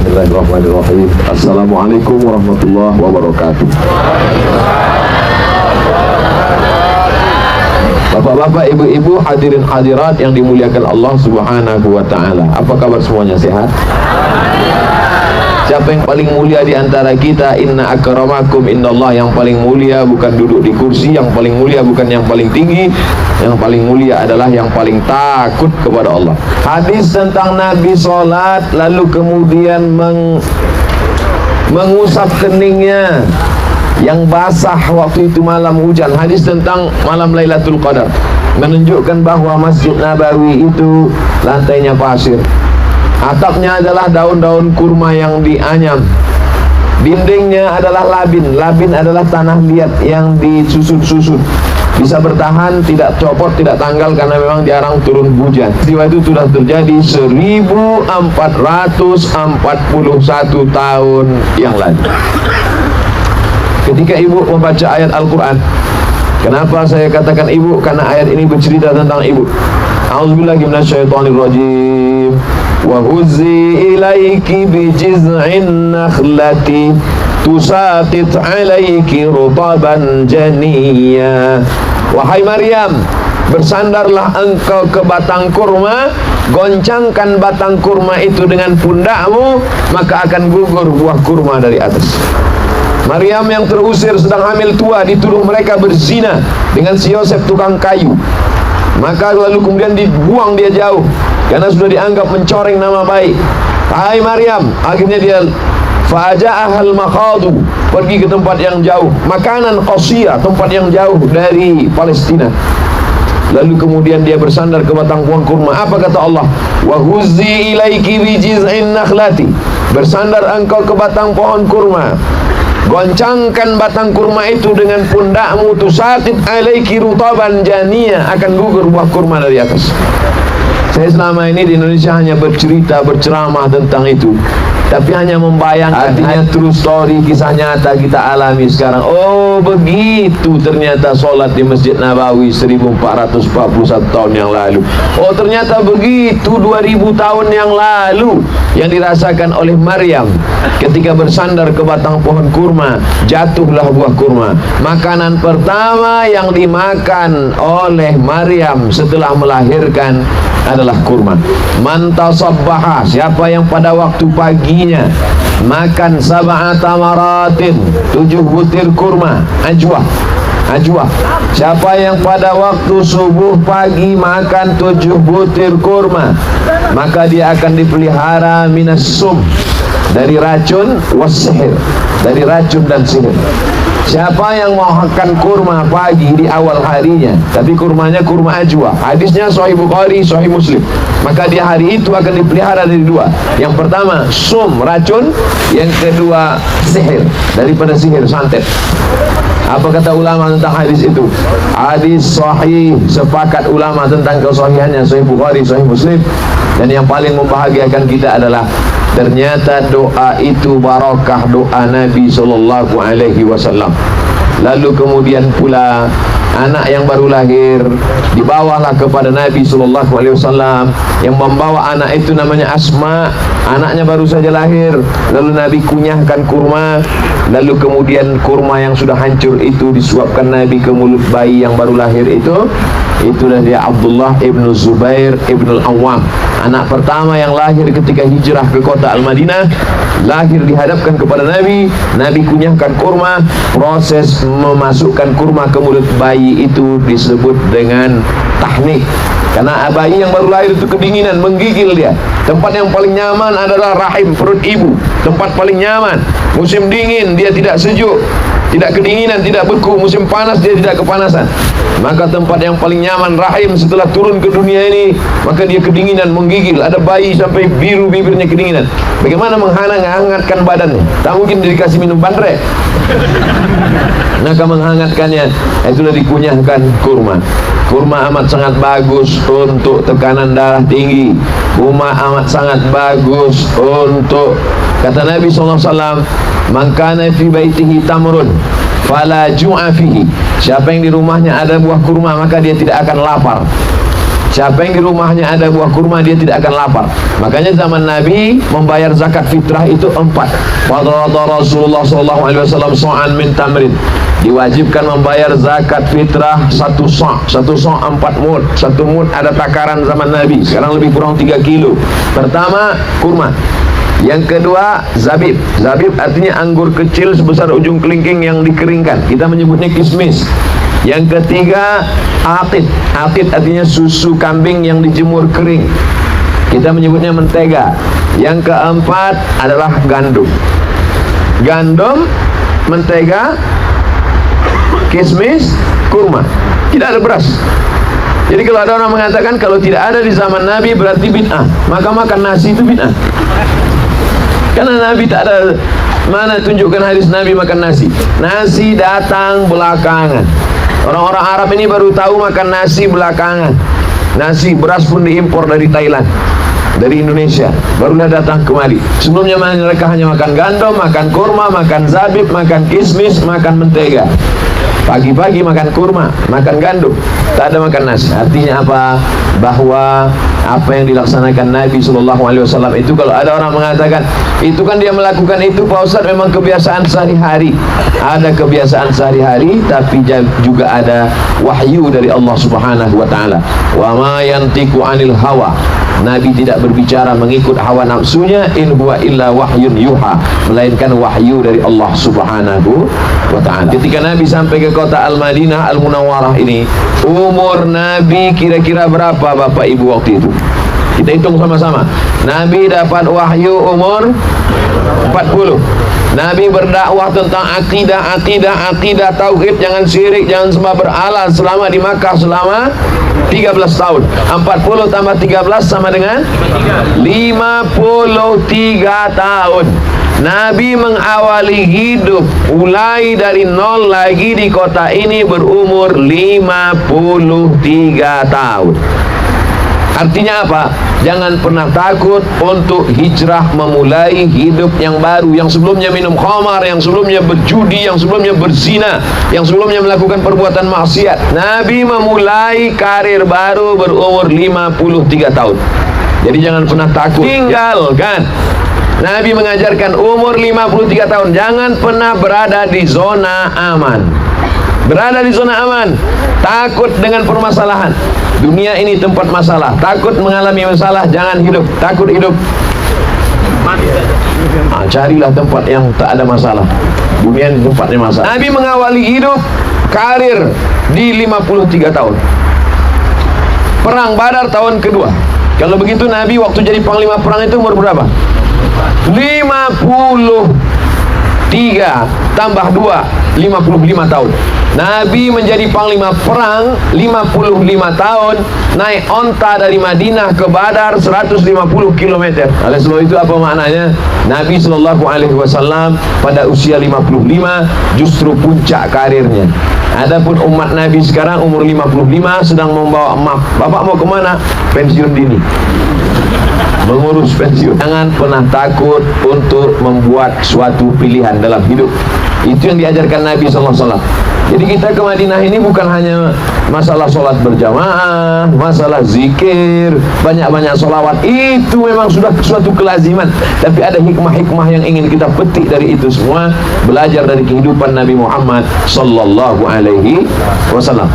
Bismillahirrahmanirrahim. Assalamualaikum warahmatullahi wabarakatuh. Bapak-bapak, ibu-ibu, hadirin hadirat yang dimuliakan Allah Subhanahu wa taala. Apa kabar semuanya, sehat? Siapa yang paling mulia di antara kita? Inna akramakum indallah. Yang paling mulia bukan duduk di kursi, yang paling mulia bukan yang paling tinggi. Yang paling mulia adalah yang paling takut kepada Allah. Hadis tentang Nabi sholat lalu kemudian mengusap keningnya yang basah waktu itu malam hujan. Hadis tentang malam Lailatul Qadar menunjukkan bahwa Masjid Nabawi itu lantainya pasir, atapnya adalah daun-daun kurma yang dianyam, dindingnya adalah labin. Labin adalah tanah liat yang disusut-susut, bisa bertahan, tidak copot, tidak tanggal karena memang jarang turun hujan. Peristiwa itu sudah terjadi 1441 tahun yang lalu. Ketika ibu membaca ayat Al-Quran, kenapa saya katakan ibu? Karena ayat ini bercerita tentang ibu. A'udzubillahi minasyaitonirrajim. Wa huzzi ilaiki bi jiz'in nakhlati tusaqit 'alaiki rutaban janiyya. Wahai Maryam, bersandarlah engkau ke batang kurma, goncangkan batang kurma itu dengan pundakmu, maka akan gugur buah kurma dari atas. Maryam yang terusir sedang hamil tua, dituduh mereka berzina dengan si Yosef tukang kayu. Maka lalu kemudian dibuang dia jauh karena sudah dianggap mencoreng nama baik. Hai Maryam, akhirnya dia fa'aja'ahal makhadu, pergi ke tempat yang jauh, makanan qasiyah, tempat yang jauh dari Palestina. Lalu kemudian dia bersandar ke batang pohon kurma. Apa kata Allah? Wa huzzi ilaiki bi jiz'in nakhlati, bersandar engkau ke batang pohon kurma, goncangkan batang kurma itu dengan pundakmu, tusaqit alaiki rutaban janiyya, akan gugur buah kurma dari atas. Saya selama ini di Indonesia hanya bercerita, berceramah tentang itu, tapi hanya membayangkan. Artinya true story, kisah nyata kita alami sekarang. Oh begitu ternyata sholat di Masjid Nabawi 1441 tahun yang lalu. Oh ternyata begitu 2000 tahun yang lalu yang dirasakan oleh Maryam ketika bersandar ke batang pohon kurma, jatuhlah buah kurma. Makanan pertama yang dimakan oleh Maryam setelah melahirkan adalah kurma. Man tasabbaha, siapa yang pada waktu paginya makan sab'ata maratin, 7 butir kurma, ajwa. Siapa yang pada waktu subuh pagi makan 7 butir kurma, maka dia akan dipelihara minas sum, dari racun, wassihir, dari racun dan sihir. Siapa yang mau makan kurma pagi di awal harinya, tapi kurmanya kurma ajwa, hadisnya Sahih Bukhari, Sahih Muslim, maka di hari itu akan dipelihara dari 2. Yang pertama sum, racun. Yang kedua sihir, daripada sihir, santet. Apa kata ulama tentang hadis itu? Hadis sahih, sepakat ulama tentang kesahihannya, Sahih Bukhari, Sahih Muslim. Dan yang paling membahagiakan kita adalah ternyata doa itu barakah doa Nabi sallallahu alaihi wasallam. Lalu kemudian pula anak yang baru lahir dibawalah kepada Nabi sallallahu alaihi wasallam. Yang membawa anak itu namanya Asma. Anaknya baru saja lahir, lalu Nabi kunyahkan kurma. Lalu kemudian kurma yang sudah hancur itu disuapkan Nabi ke mulut bayi yang baru lahir itu. Itulah dia Abdullah ibnu Zubair ibnu Al-Awwam, anak pertama yang lahir ketika hijrah ke kota Al-Madinah. Lahir dihadapkan kepada Nabi, Nabi kunyahkan kurma. Proses memasukkan kurma ke mulut bayi itu disebut dengan tahnik. Karena bayi yang baru lahir itu kedinginan, menggigil dia. Tempat yang paling nyaman adalah rahim, perut ibu. Tempat paling nyaman. Musim dingin dia tidak sejuk, tidak kedinginan, tidak beku. Musim panas dia tidak kepanasan. Maka tempat yang paling nyaman rahim. Setelah turun ke dunia ini, maka dia kedinginan, menggigil. Ada bayi sampai biru bibirnya kedinginan. Bagaimana menghangatkan badannya? Tak mungkin dikasih minum bandrek. Maka menghangatkannya, itulah dikunyahkan kurma. Kurma amat sangat bagus untuk tekanan darah tinggi. Kurma amat sangat bagus untuk, kata Nabi SAW, man kana fi baitihi tamrun fala ju'a fihi. Siapa yang di rumahnya ada buah kurma, maka dia tidak akan lapar. Siapa yang di rumahnya ada buah kurma, dia tidak akan lapar. Makanya zaman Nabi membayar zakat fitrah itu 4. Fadada Rasulullah SAW so'an min tamrin. Diwajibkan membayar zakat fitrah 1 so'. 1 so' 4 mud. 1 mud ada takaran zaman Nabi. Sekarang lebih kurang 3 kilo. Pertama, kurma. Yang kedua, zabib. Zabib artinya anggur kecil sebesar ujung kelingking yang dikeringkan. Kita menyebutnya kismis. Yang ketiga, aqid. Aqid artinya susu kambing yang dijemur kering. Kita menyebutnya mentega. Yang keempat adalah gandum. Gandum, mentega, kismis, kurma. Tidak ada beras. Jadi kalau ada orang mengatakan kalau tidak ada di zaman Nabi berarti bid'ah, maka makan nasi itu bid'ah. Karena Nabi tak ada. Mana tunjukkan hadis Nabi makan nasi? Nasi datang belakangan. Orang-orang Arab ini baru tahu makan nasi belakangan. Nasi, beras pun diimpor dari Thailand, dari Indonesia, barulah datang kemari. Sebelumnya mereka hanya makan gandum, makan kurma, makan zabib, makan kismis, makan mentega. Pagi-pagi makan kurma, makan gandum, tak ada makan nasi. Artinya apa? Bahwa apa yang dilaksanakan Nabi SAW itu, kalau ada orang mengatakan itu kan dia melakukan itu Pak Ustadz, memang kebiasaan sehari-hari. Ada kebiasaan sehari-hari, tapi juga ada wahyu dari Allah Subhanahu wa Ta'ala. Wa ma yantiqu 'anil hawa. Nabi tidak berbicara mengikut hawa nafsunya, in huwa illa wahyun yuha, melainkan wahyu dari Allah Subhanahu wa Ta'ala. Ketika Nabi sampai ke kota Al-Madinah Al-Munawwarah ini, umur Nabi kira-kira berapa Bapak Ibu waktu itu? Kita hitung sama-sama. Nabi dapat wahyu umur 40. Nabi berdakwah tentang akidah tauhid, jangan syirik, jangan sembah berhala selama di Makkah selama 13 tahun. 40 tambah 13 sama dengan 53 tahun. Nabi mengawali hidup mulai dari nol lagi di kota ini berumur 53 tahun. Artinya apa? Jangan pernah takut untuk hijrah, memulai hidup yang baru. Yang sebelumnya minum khamar, yang sebelumnya berjudi, yang sebelumnya berzina, yang sebelumnya melakukan perbuatan maksiat. Nabi memulai karir baru berumur 53 tahun. Jadi jangan pernah takut, tinggalkan. Nabi mengajarkan umur 53 tahun jangan pernah berada di zona aman. Berada di zona aman, takut dengan permasalahan. Dunia ini tempat masalah. Takut mengalami masalah, jangan hidup. Takut hidup, carilah tempat yang tak ada masalah. Dunia ini tempatnya masalah. Nabi mengawali hidup karir di 53 tahun. Perang Badar tahun kedua. Kalau begitu Nabi waktu jadi panglima perang itu umur berapa? 53 tambah 2, 55 tahun. Nabi menjadi panglima perang 55 tahun, naik onta dari Madinah ke Badar 150 km. Oleh sebab itu apa maknanya? Nabi SAW pada usia 55 justru puncak karirnya. Adapun umat Nabi sekarang umur 55 sedang membawa emak. Bapak mau kemana? Pensiun dini, mengurus pensiun. Jangan pernah takut untuk membuat suatu pilihan dalam hidup. Itu yang diajarkan Nabi SAW. Jadi kita ke Madinah ini bukan hanya masalah sholat berjamaah, masalah zikir, banyak-banyak sholawat. Itu memang sudah suatu kelaziman. Tapi ada hikmah-hikmah yang ingin kita petik dari itu semua. Belajar dari kehidupan Nabi Muhammad SAW.